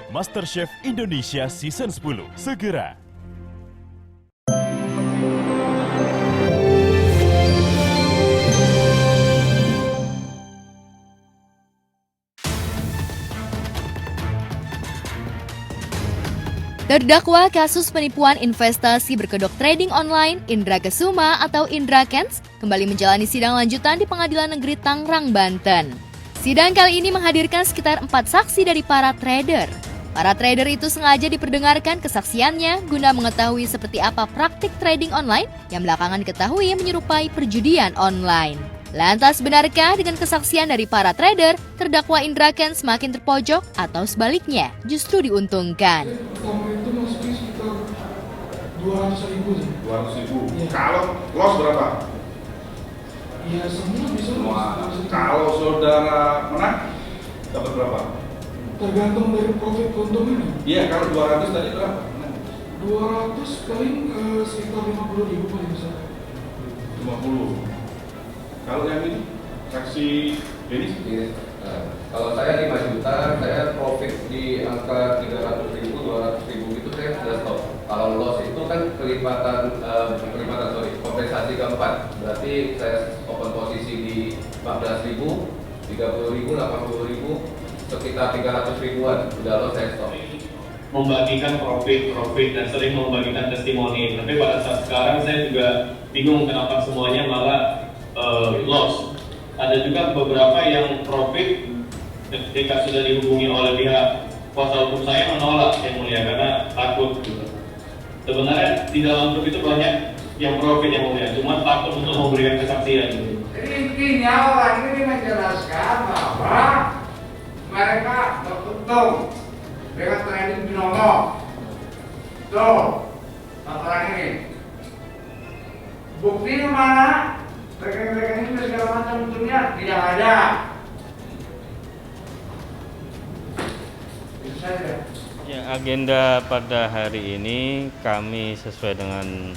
MasterChef Indonesia Season 10 segera. Terdakwa kasus penipuan investasi berkedok trading online, Indra Kesuma atau Indra Kents, kembali menjalani sidang lanjutan di Pengadilan Negeri Tangerang, Banten. Sidang kali ini menghadirkan sekitar 4 saksi dari para trader. Para trader itu sengaja diperdengarkan kesaksiannya guna mengetahui seperti apa praktik trading online yang belakangan diketahui menyerupai perjudian online. Lantas benarkah dengan kesaksian dari para trader, terdakwa Indra Kents semakin terpojok atau sebaliknya justru diuntungkan? Pertama itu masuknya sekitar 200.000 sih. 200.000. Ya. Kalau loss berapa? Ya semua bisa. Kalau saudara menang dapat berapa? Tergantung dari profit keuntungannya. Iya, kalau 200 tadi berapa? 200 paling sekitar 50.000 paling besar. 50. Kalau yang ini saksi Denis? Kalau saya 5 juta, saya profit di angka 300.000, 200.000 itu saya sudah stop. Kalau loss itu kan kompensasi keempat. Berarti saya open posisi di 14.000, 30.000, 80.000, sekitar 300 ribuan. Udah loss saya stop. Membagikan profit dan sering membagikan testimoni. Tapi pada saat sekarang saya juga bingung kenapa semuanya malah loss. Ada juga beberapa yang profit ketika sudah dihubungi oleh pihak kuasa hukum saya menolak yang mulia karena takut gitu. Sebenarnya di dalam grup itu banyak yang profit yang mulia, cuma takut untuk memberikan kesaksian gitu. Jadi intinya orang ini menjelaskan bahwa mereka beruntung dengan trading binomo. Tuh, orang ini. Bukti mana? Rekening-rekening segala macam untungnya tidak ada. Itu saja. Ya, agenda pada hari ini kami sesuai dengan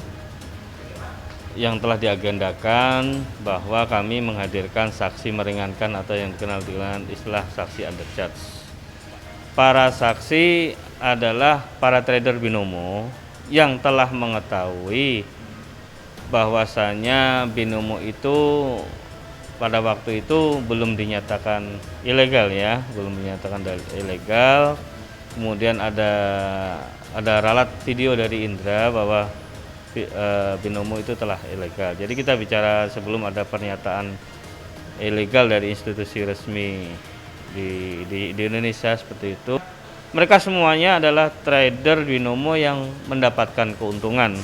yang telah diagendakan bahwa kami menghadirkan saksi meringankan atau yang dikenal dengan istilah saksi undercharge. Para saksi adalah para trader binomo yang telah mengetahui bahwasanya binomo itu pada waktu itu belum dinyatakan ilegal ya, belum dinyatakan ilegal. Kemudian ada ralat video dari Indra bahwa binomo itu telah ilegal. Jadi kita bicara sebelum ada pernyataan ilegal dari institusi resmi di Indonesia seperti itu. Mereka semuanya adalah trader binomo yang mendapatkan keuntungan.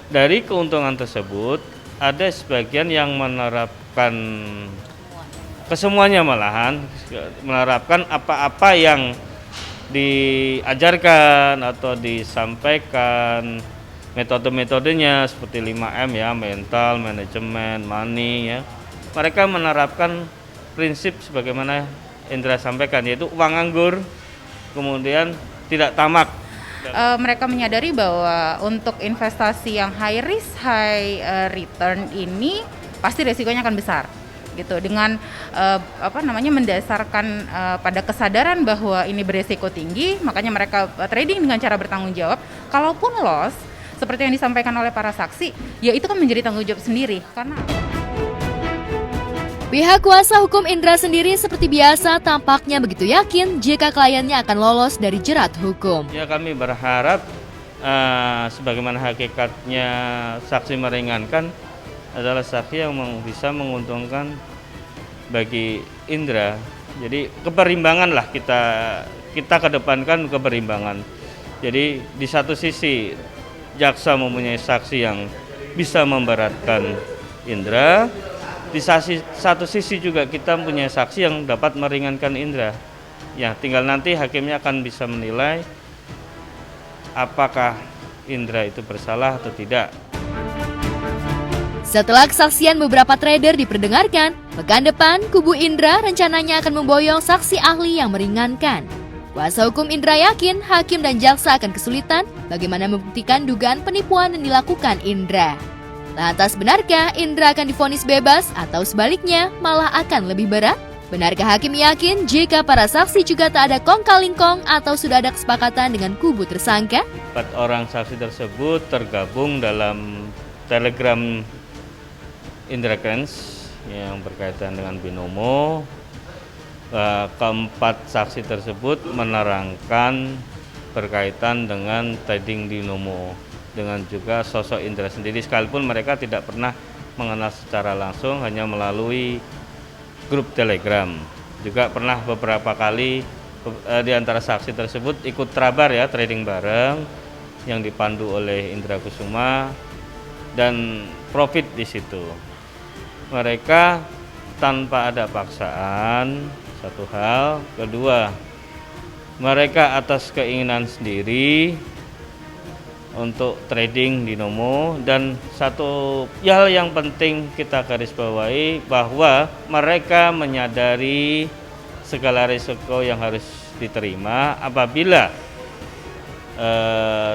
Dari keuntungan tersebut ada sebagian yang menerapkan kesemuanya, malahan menerapkan apa-apa yang diajarkan atau disampaikan, metode-metodenya seperti 5M ya, mental, manajemen, money ya. Mereka menerapkan prinsip sebagaimana Indra sampaikan, yaitu uang anggur, kemudian tidak tamak. Mereka menyadari bahwa untuk investasi yang high risk, high return ini pasti resikonya akan besar, gitu. Dengan mendasarkan pada kesadaran bahwa ini beresiko tinggi, makanya mereka trading dengan cara bertanggung jawab. Kalaupun loss, seperti yang disampaikan oleh para saksi, ya itu kan menjadi tanggung jawab sendiri. Karena Pihak kuasa hukum Indra sendiri seperti biasa tampaknya begitu yakin jika kliennya akan lolos dari jerat hukum. Ya, kami berharap sebagaimana hakikatnya saksi meringankan adalah saksi yang bisa menguntungkan bagi Indra. Jadi keberimbangan lah kita kedepankan keberimbangan. Jadi di satu sisi jaksa mempunyai saksi yang bisa memberatkan Indra. Di satu sisi juga kita punya saksi yang dapat meringankan Indra. Ya, tinggal nanti hakimnya akan bisa menilai apakah Indra itu bersalah atau tidak. Setelah kesaksian beberapa trader diperdengarkan, pekan depan kubu Indra rencananya akan memboyong saksi ahli yang meringankan. Kuasa hukum Indra yakin hakim dan jaksa akan kesulitan bagaimana membuktikan dugaan penipuan yang dilakukan Indra. Lantas benarkah Indra akan divonis bebas atau sebaliknya malah akan lebih berat? Benarkah hakim yakin jika para saksi juga tak ada kong kali kong atau sudah ada kesepakatan dengan kubu tersangka? 4 orang saksi tersebut tergabung dalam Telegram Indra Kents yang berkaitan dengan binomo. Keempat saksi tersebut menerangkan berkaitan dengan trading binomo dengan juga sosok Indra sendiri, sekalipun mereka tidak pernah mengenal secara langsung, hanya melalui grup Telegram. Juga pernah beberapa kali di antara saksi tersebut ikut trabar ya, trading bareng yang dipandu oleh Indra Kusuma dan profit di situ. Mereka tanpa ada paksaan, satu hal. Kedua, mereka atas keinginan sendiri untuk trading binomo, dan satu hal yang penting kita garis bawahi bahwa mereka menyadari segala risiko yang harus diterima apabila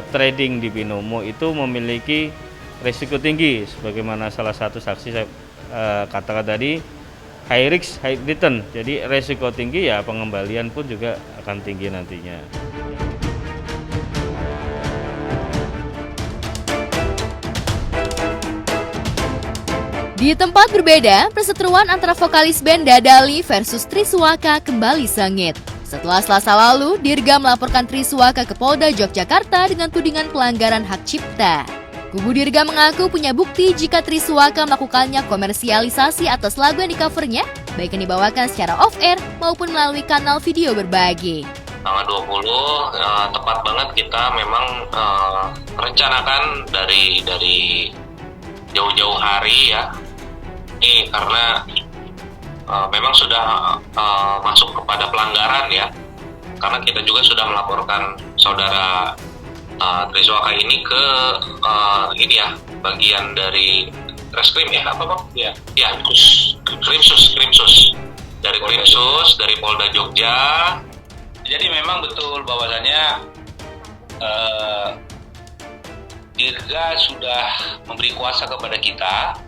trading di binomo itu memiliki risiko tinggi, sebagaimana salah satu saksi saya katakan tadi, high risk high return. Jadi risiko tinggi ya, pengembalian pun juga akan tinggi nantinya. Di tempat berbeda, perseteruan antara vokalis band Dadali versus Triswaka kembali sengit. Setelah Selasa lalu, Dirga melaporkan Triswaka ke Polda Yogyakarta dengan tudingan pelanggaran hak cipta. Kubu Dirga mengaku punya bukti jika Triswaka melakukannya komersialisasi atas lagu yang di-covernya, baik yang dibawakan secara off-air maupun melalui kanal video berbagi. Tanggal 20, tepat banget kita memang rencanakan dari jauh-jauh hari ya. Ini karena memang sudah masuk kepada pelanggaran ya, karena kita juga sudah melaporkan saudara Triswaka ini ke ini ya, bagian dari Reskrim ya, apa Bang? Ya, Krimsus dari Krimsus, dari Polda Jogja. Jadi memang betul bahwasannya Dirga sudah memberi kuasa kepada kita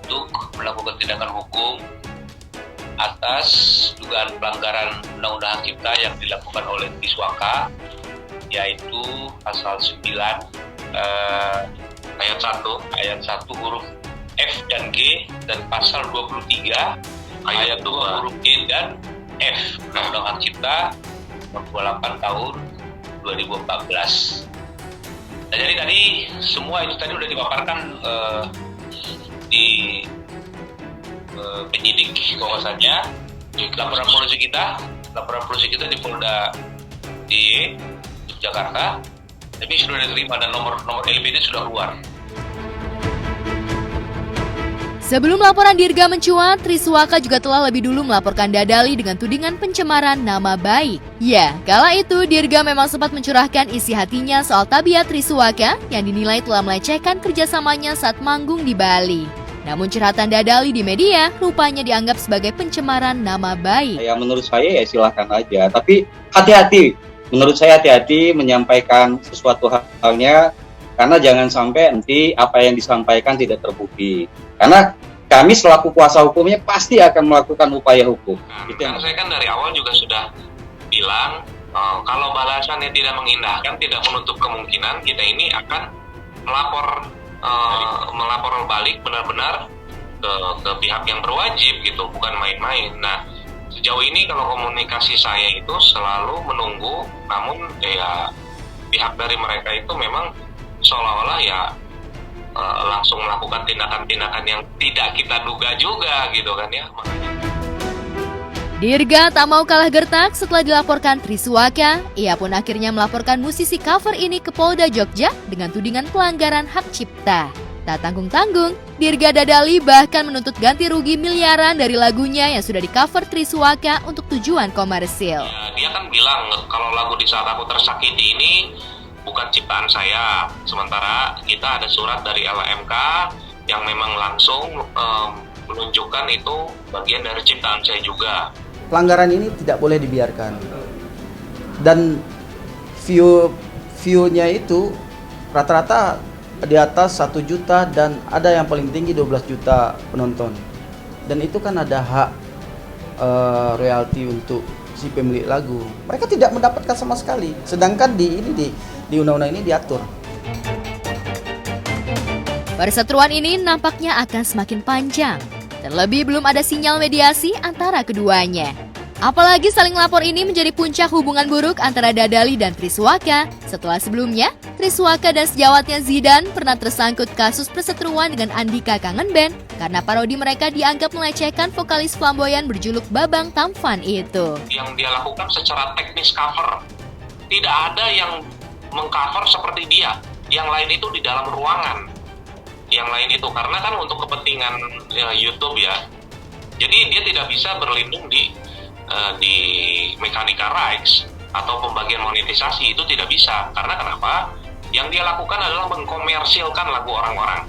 untuk melakukan tindakan hukum atas dugaan pelanggaran Undang-Undang Hak Cipta yang dilakukan oleh Triswaka, yaitu pasal 9 ayat 1 huruf F dan G, dan pasal 23 ayat 2 huruf G dan F Undang-Undang Hak Cipta nomor 28 tahun 2014. Nah, jadi tadi semua itu tadi udah dipaparkan di penyidik, bahwasannya laporan polisi kita di Polda di Jakarta, tapi sudah diterima dan nomor LPD sudah keluar. Sebelum laporan Dirga mencuat, Triswaka juga telah lebih dulu melaporkan Dadali dengan tudingan pencemaran nama baik. Ya, kala itu Dirga memang sempat mencurahkan isi hatinya soal tabiat Triswaka yang dinilai telah melecehkan kerjasamanya saat manggung di Bali. Namun curhatan Dadali di media rupanya dianggap sebagai pencemaran nama baik. Ya menurut saya ya silahkan aja, tapi hati-hati. Menurut saya hati-hati menyampaikan sesuatu halnya, karena jangan sampai nanti apa yang disampaikan tidak terbukti. Karena kami selaku kuasa hukumnya pasti akan melakukan upaya hukum. Karena saya kan dari awal juga sudah bilang, kalau balasannya tidak mengindahkan, tidak menutup kemungkinan kita ini akan melapor balik benar-benar ke pihak yang berwajib gitu, bukan main-main. Nah, sejauh ini kalau komunikasi saya itu selalu menunggu, namun ya pihak dari mereka itu memang seolah-olah ya langsung melakukan tindakan-tindakan yang tidak kita duga juga gitu kan ya. Dirga tak mau kalah gertak setelah dilaporkan Triswaka. Ia pun akhirnya melaporkan musisi cover ini ke Polda Jogja dengan tudingan pelanggaran hak cipta. Tak tanggung-tanggung, Dirga Dadali bahkan menuntut ganti rugi miliaran dari lagunya yang sudah di-cover Triswaka untuk tujuan komersil. Ya, dia kan bilang kalau lagu Di Saat Aku Tersakiti ini bukan ciptaan saya. Sementara kita ada surat dari LMK yang memang langsung menunjukkan itu bagian dari ciptaan saya juga. Pelanggaran ini tidak boleh dibiarkan. Dan view-nya itu rata-rata di atas 1 juta dan ada yang paling tinggi 12 juta penonton. Dan itu kan ada hak royalti untuk si pemilik lagu. Mereka tidak mendapatkan sama sekali. Sedangkan di undang-undang ini diatur. Perseteruan ini nampaknya akan semakin panjang. Terlebih belum ada sinyal mediasi antara keduanya. Apalagi saling lapor ini menjadi puncak hubungan buruk antara Dadali dan Triswaka. Setelah sebelumnya, Triswaka dan sejawatnya Zidane pernah tersangkut kasus perseteruan dengan Andika Kangen Band karena parodi mereka dianggap melecehkan vokalis flamboyan berjuluk Babang Tampan itu. Yang dia lakukan secara teknis cover, tidak ada yang mengcover seperti dia. Yang lain itu di dalam ruangan. Yang lain itu karena kan untuk kepentingan YouTube ya. Jadi dia tidak bisa berlindung di mekanika rights atau pembagian monetisasi, itu tidak bisa. Karena kenapa? Yang dia lakukan adalah mengkomersilkan lagu orang-orang.